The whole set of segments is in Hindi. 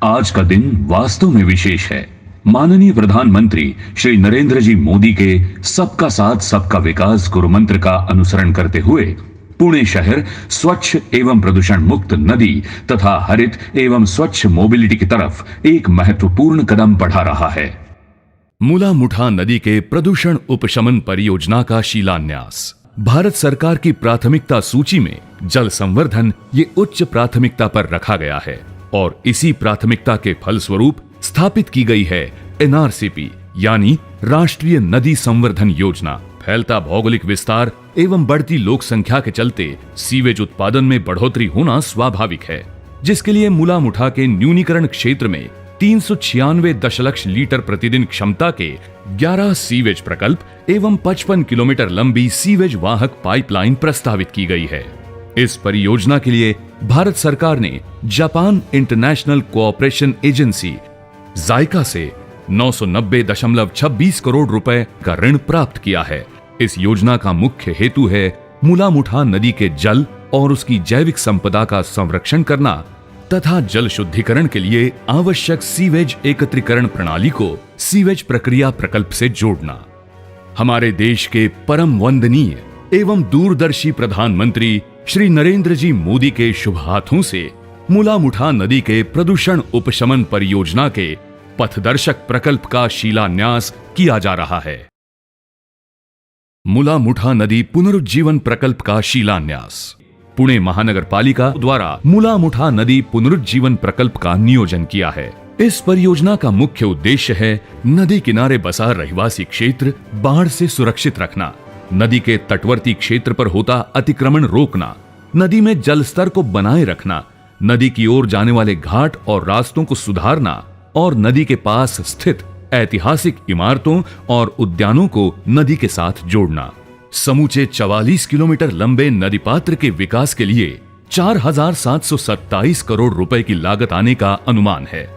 आज का दिन वास्तव में विशेष है। माननीय प्रधानमंत्री श्री नरेंद्र जी मोदी के सबका साथ सबका विकास गुरु मंत्र का अनुसरण करते हुए पुणे शहर स्वच्छ एवं प्रदूषण मुक्त नदी तथा हरित एवं स्वच्छ मोबिलिटी की तरफ एक महत्वपूर्ण कदम बढ़ा रहा है। मुला मुठा नदी के प्रदूषण उपशमन परियोजना का शिलान्यास। भारत सरकार की प्राथमिकता सूची में जल संवर्धन ये उच्च प्राथमिकता पर रखा गया है और इसी प्राथमिकता के फलस्वरूप स्थापित की गई है एनआरसीपी यानी राष्ट्रीय नदी संवर्धन योजना। फैलता भौगोलिक विस्तार एवं बढ़ती लोक संख्या के चलते सीवेज उत्पादन में बढ़ोतरी होना स्वाभाविक है, जिसके लिए मुला मुठा के न्यूनीकरण क्षेत्र में 396 दशलक्ष लीटर प्रतिदिन क्षमता के 11 सीवेज प्रकल्प एवं 55 किलोमीटर लंबी सीवेज वाहक पाइपलाइन प्रस्तावित की गई है। इस परियोजना के लिए भारत सरकार ने जापान इंटरनेशनल कोऑपरेशन एजेंसी जायका से 990.26 करोड़ रुपए का ऋण प्राप्त किया है। इस योजना का मुख्य हेतु है मुला मुठा नदी के जल और उसकी जैविक संपदा का संरक्षण करना तथा जल शुद्धिकरण के लिए आवश्यक सीवेज एकत्रीकरण प्रणाली को सीवेज प्रक्रिया प्रकल्प से जोड़ना। हमारे देश के परम वंदनीय एवं दूरदर्शी प्रधानमंत्री श्री नरेंद्र जी मोदी के शुभ हाथों से मुला मुठा नदी के प्रदूषण उपशमन परियोजना के पथदर्शक प्रकल्प का शिलान्यास किया जा रहा है। मुला मुठा नदी पुनरुज्जीवन प्रकल्प का शिलान्यास। पुणे महानगर पालिका द्वारा मुला मुठा नदी पुनरुज्जीवन प्रकल्प का नियोजन किया है। इस परियोजना का मुख्य उद्देश्य है नदी किनारे बसा रहवासी क्षेत्र बाढ़ से सुरक्षित रखना, नदी के तटवर्ती क्षेत्र पर होता अतिक्रमण रोकना, नदी में जल स्तर को बनाए रखना, नदी की ओर जाने वाले घाट और रास्तों को सुधारना और नदी के पास स्थित ऐतिहासिक इमारतों और उद्यानों को नदी के साथ जोड़ना। समूचे 44 किलोमीटर लंबे नदी पात्र के विकास के लिए 4,727 करोड़ रुपए की लागत आने का अनुमान है।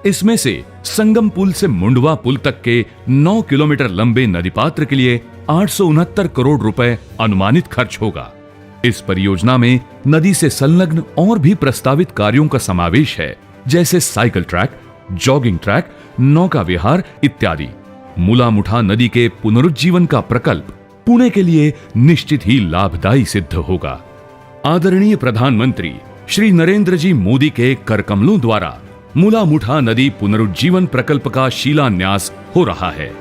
इसमें से संगम पुल से मुंडवा पुल तक के 9 किलोमीटर लंबे नदी पात्र के लिए 869 करोड़ रुपए अनुमानित खर्च होगा। इस परियोजना में नदी से संलग्न और भी प्रस्तावित कार्यों का समावेश है, जैसे साइकिल ट्रैक, जॉगिंग ट्रैक, नौका विहार इत्यादि। मुला मुठा नदी के पुनरुज्जीवन का प्रकल्प पुणे के लिए निश्चित ही लाभदायी सिद्ध होगा। आदरणीय प्रधानमंत्री श्री नरेंद्र जी मोदी के करकमलों द्वारा मुला मुठा नदी पुनरुज्जीवन प्रकल्प का शिलान्यास हो रहा है।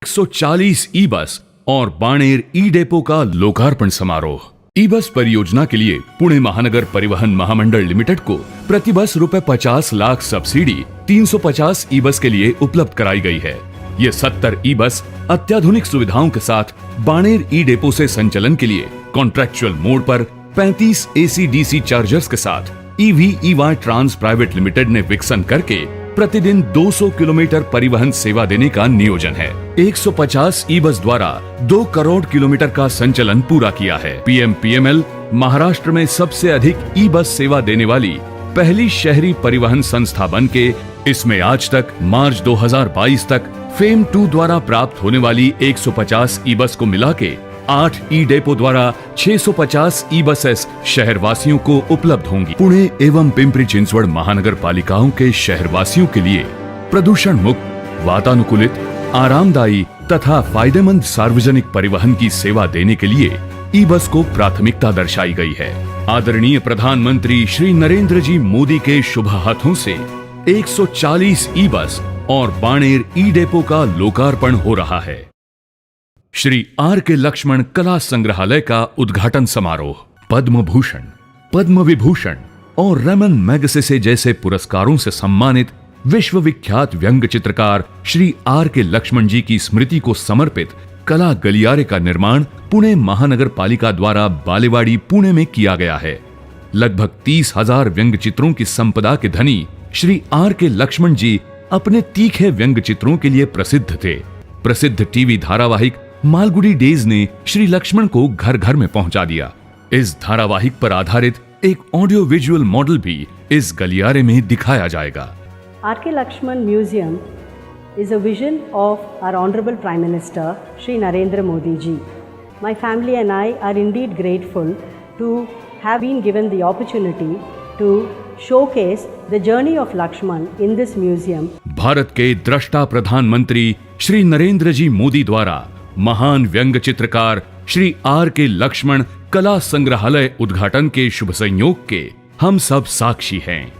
140 ई बस और बाणेर ई डेपो का लोकार्पण समारोह। ई बस परियोजना के लिए पुणे महानगर परिवहन महामंडल लिमिटेड को प्रति बस ₹50 लाख सब्सिडी 350 ई बस के लिए उपलब्ध कराई गई है। ये 70 ई बस अत्याधुनिक सुविधाओं के साथ बाणेर ई डेपो से संचलन के लिए कॉन्ट्रैक्चुअल मोड पर 35 AC/DC चार्जर्स के साथ EVEY ट्रांस प्राइवेट लिमिटेड ने विकसन करके प्रतिदिन 200 किलोमीटर परिवहन सेवा देने का नियोजन है। 150 ई बस द्वारा 2 करोड़ किलोमीटर का संचलन पूरा किया है। PMPML महाराष्ट्र में सबसे अधिक ई बस सेवा देने वाली पहली शहरी परिवहन संस्था बनके इसमें आज तक मार्च 2022 तक फेम 2 द्वारा प्राप्त होने वाली 150 ई बस को मिला के 8 ई डेपो द्वारा 650 ई बसेस शहरवासियों को उपलब्ध होंगी। पुणे एवं पिंपरी चिंचवड़ महानगर पालिकाओं के शहरवासियों के लिए प्रदूषण मुक्त, वातानुकूलित, आरामदायी तथा फायदेमंद सार्वजनिक परिवहन की सेवा देने के लिए ई बस को प्राथमिकता दर्शाई गई है। आदरणीय प्रधानमंत्री श्री नरेंद्र जी मोदी के शुभ हाथों से 140 ई बस और बाणेर ई डेपो का लोकार्पण हो रहा है। श्री R.K. लक्ष्मण कला संग्रहालय का उद्घाटन समारोह। पद्म भूषण, पद्म विभूषण और रमन मैगसेसे जैसे पुरस्कारों से सम्मानित विश्व विख्यात व्यंग्य चित्रकार श्री R.K. लक्ष्मण जी की स्मृति को समर्पित कला गलियारे का निर्माण पुणे महानगर पालिका द्वारा बालेवाड़ी पुणे में किया गया है। लगभग 30,000 व्यंग्य चित्रों की संपदा के धनी श्री R.K. लक्ष्मण जी अपने तीखे व्यंग्य चित्रों के लिए प्रसिद्ध थे। प्रसिद्ध टीवी धारावाहिक मालगुडी डेज ने श्री लक्ष्मण को घर घर में पहुंचा दिया। इस धारावाहिक पर आधारित एक ऑडियो विजुअल मॉडल भी इस गलियारे में दिखाया जाएगा। R.K. Lakshman Museum is a vision of our Honorable Prime Minister Shri Narendra Modi ji. My family and I are indeed grateful to have been given the opportunity to showcase the journey of Lakshman in this museum. Bharat के दृष्टा प्रधानमंत्री श्री नरेंद्र जी मोदी द्वारा महान व्यंग चित्रकार श्री R.K. लक्ष्मण कला संग्रहालय उद्घाटन के शुभ संयोग के हम सब साक्षी हैं।